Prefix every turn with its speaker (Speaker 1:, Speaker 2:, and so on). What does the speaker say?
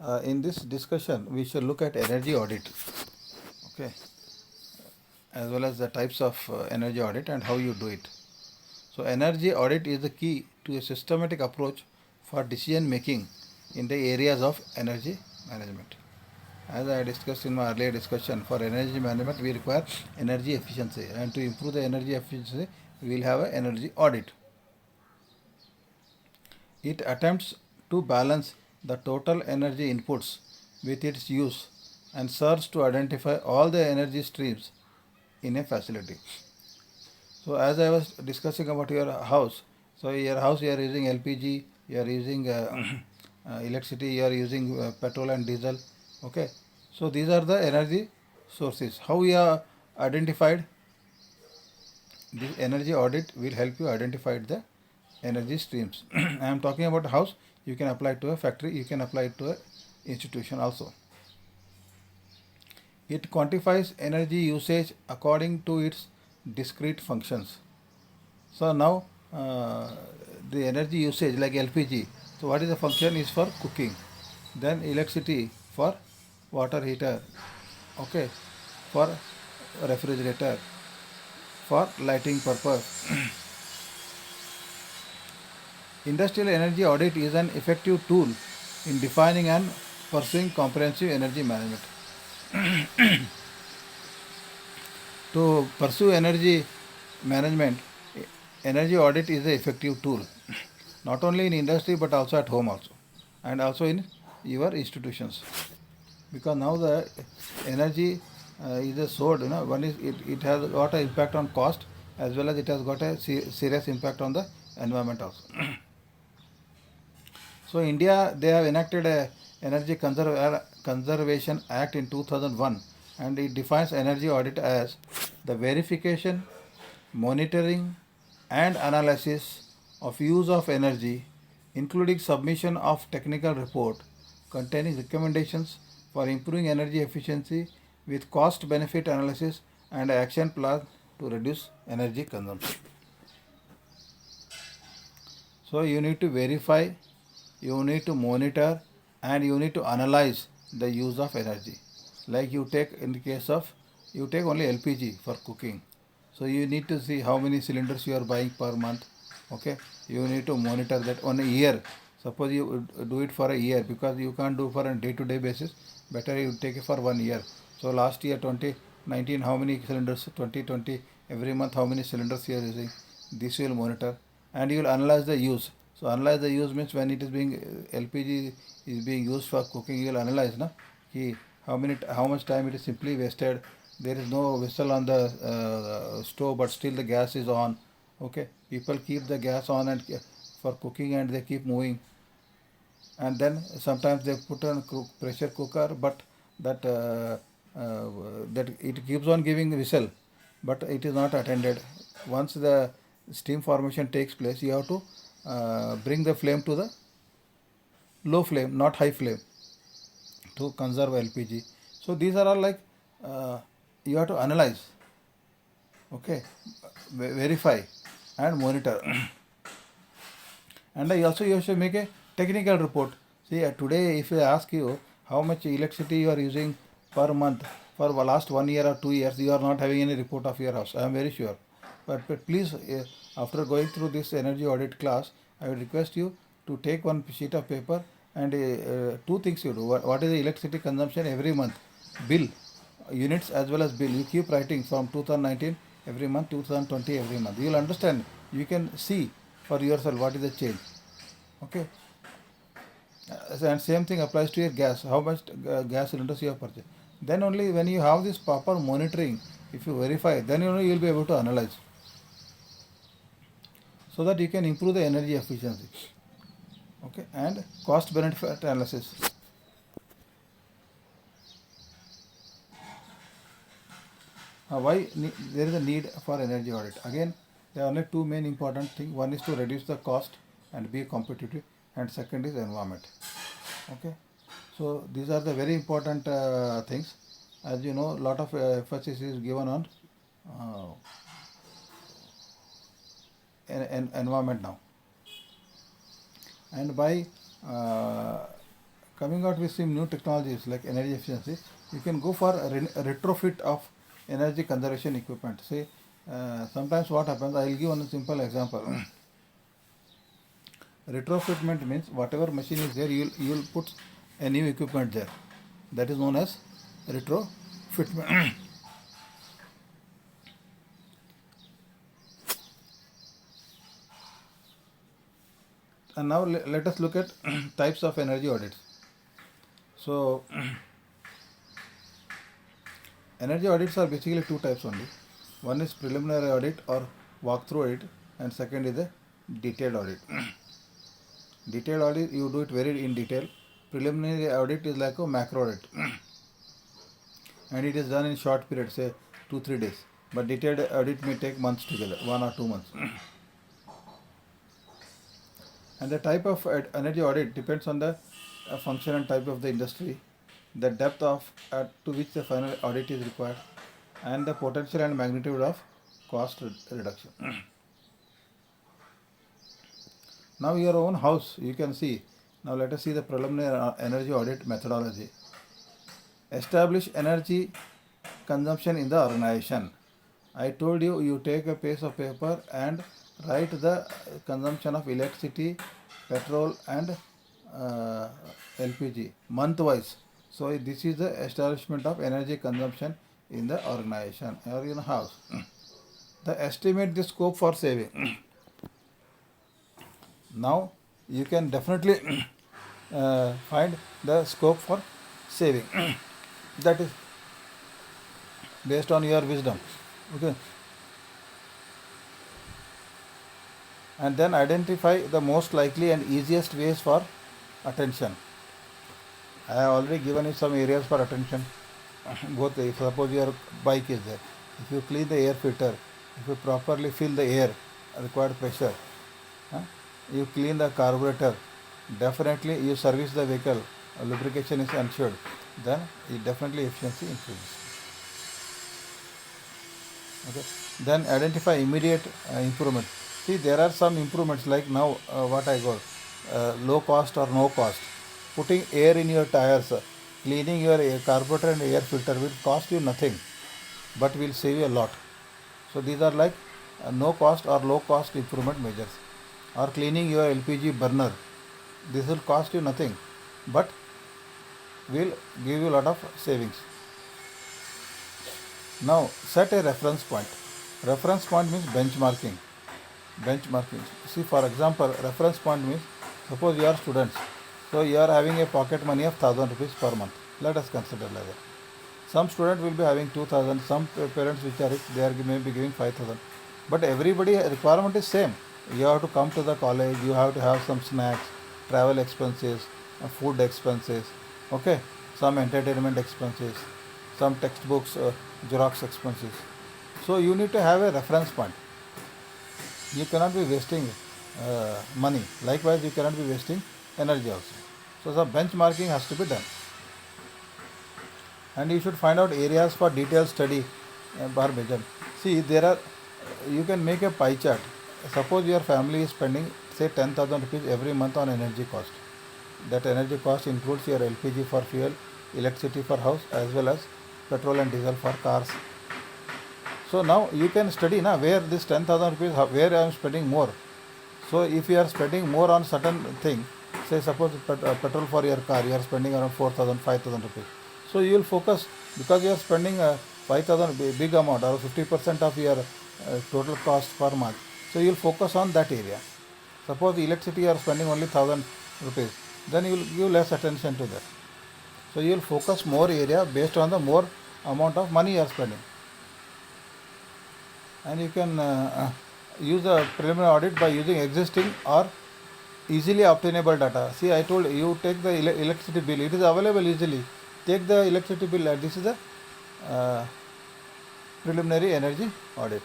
Speaker 1: In this discussion, we shall look at energy audit, okay, as well as the types of energy audit and how you do it. So, energy audit is the key to a systematic approach for decision making in the areas of energy management. As I discussed in my earlier discussion, for energy management, we require energy efficiency, and to improve the energy efficiency, we will have an energy audit. It attempts to balance the total energy inputs with its use and serves to identify all the energy streams in a facility. So, as I was discussing about your house, so your house you are using LPG, you are using electricity, you are using petrol and diesel. Okay, so these are the energy sources. How we are identified? This energy audit will help you identify the energy streams. I am talking about a house. You can apply it to a factory. You can apply it to a institution also. It quantifies energy usage according to its discrete functions. So now the energy usage like LPG. So what is the function is for cooking. Then electricity for water heater. Okay, for refrigerator, for lighting purpose. Industrial energy audit is an effective tool in defining and pursuing comprehensive energy management. To pursue energy management, energy audit is an effective tool, not only in industry but also at home also, and also in your institutions. Because now the energy is a sword, one is it has got an impact on cost as well as it has got a serious impact on the environment also. So India, they have enacted a Energy Conservation Act in 2001, and it defines energy audit as the verification, monitoring and analysis of use of energy, including submission of technical report containing recommendations for improving energy efficiency with cost benefit analysis and action plan to reduce energy consumption. So you need to verify, you need to monitor, and you need to analyze the use of energy. Like you take in the case of you take only LPG for cooking. So you need to see how many cylinders you are buying per month. Okay, you need to monitor that on a year. Suppose you do it for a year because you can't do for a day-to-day basis. Better you take it for 1 year. So last year 2019 how many cylinders? 2020 every month how many cylinders you are using? This you will monitor and you will analyze the use. So analyze the use means when it is being LPG is being used for cooking, you will analyze na ki how much time it is simply wasted. There is no vessel on the stove, but still the gas is on. Okay, people keep the gas on and for cooking and they keep moving. And then sometimes they put on pressure cooker, but that that it keeps on giving whistle, but it is not attended. Once the steam formation takes place, you have to bring the flame to the low flame, not high flame, to conserve LPG. So these are all like you have to analyze, okay, verify and monitor. And I also you should make a technical report. See, today if I ask you how much electricity you are using per month for the last 1 year or 2 years, you are not having any report of your house. I am very sure. But please, after going through this energy audit class, I would request you to take one sheet of paper and two things you do. What is the electricity consumption every month? Bill, units as well as bill. You keep writing from 2019 every month, 2020 every month. You will understand. You can see for yourself what is the change. Okay. And same thing applies to your gas. How much gas cylinders you have purchased. Then only when you have this proper monitoring, if you verify, then you will be able to analyze, so that you can improve the energy efficiency. Okay, and cost benefit analysis. Why there is a need for energy audit? Again, there are only two main important things. One is to reduce the cost and be competitive, and second is environment. Okay, so these are the very important things. As you know, a lot of emphasis is given on uh, environment now, and by uh, coming out with some new technologies like energy efficiency, you can go for a retrofit of energy conservation equipment. Say, sometimes what happens, I will give one simple example. Retrofitment means whatever machine is there, you will put a new equipment there. That is known as retrofitment. And now let us look at types of energy audits. So energy audits are basically two types only. One is preliminary audit or walkthrough audit, and second is a detailed audit. Detailed audit, you do it very in detail. Preliminary audit is like a macro audit, and it is done in short period, say 2-3 days. But detailed audit may take months together, 1 or 2 months. And the type of energy audit depends on the function and type of the industry, the depth of to which the final audit is required, and the potential and magnitude of cost reduction. Now your own house, you can see. Now let us see the preliminary energy audit methodology. Establish energy consumption in the organization. I told you, you take a piece of paper and write the consumption of electricity, petrol and LPG month wise. So this is the establishment of energy consumption in the organization or in a house. The estimate the scope for saving. Now you can definitely find the scope for saving. That is based on your wisdom. Okay. And then identify the most likely and easiest ways for attention. I have already given you some areas for attention. Both, if suppose your bike is there, if you clean the air filter, if you properly fill the air required pressure, you clean the carburetor, definitely you service the vehicle, lubrication is ensured, then it definitely efficiency increases. Okay. Then identify immediate improvement. See, there are some improvements like now what I got, low cost or no cost. Putting air in your tires, cleaning your carburetor and air filter will cost you nothing, but will save you a lot. So these are like no cost or low cost improvement measures. Or cleaning your LPG burner, this will cost you nothing, but will give you a lot of savings. Now set a reference point. Reference point means benchmarking. See, for example, reference point means, suppose you are students, so you are having a pocket money of 1000 rupees per month. Let us consider like that. Some student will be having 2000, some parents which are rich, they are maybe giving 5000. But everybody requirement is same. You have to come to the college, you have to have some snacks, travel expenses, food expenses, okay, some entertainment expenses, some textbooks, Xerox expenses. So you need to have a reference point. You cannot be wasting money. Likewise, you cannot be wasting energy also. So the benchmarking has to be done. And you should find out areas for detailed study bar measure. See, you can make a pie chart. Suppose your family is spending say 10,000 rupees every month on energy cost. That energy cost includes your LPG for fuel, electricity for house, as well as petrol and diesel for cars. So now you can study where this 10,000 rupees, where I am spending more. So if you are spending more on certain thing, say suppose petrol for your car, you are spending around 4,000, 5,000 rupees. So you will focus, because you are spending 5,000 big amount or 50% of your total cost per month. So you will focus on that area. Suppose electricity you are spending only 1,000 rupees, then you will give less attention to that. So you will focus more area based on the more amount of money you are spending. And you can use a preliminary audit by using existing or easily obtainable data. See, I told you take the electricity bill, it is available easily. Take the electricity bill, and this is the preliminary energy audit.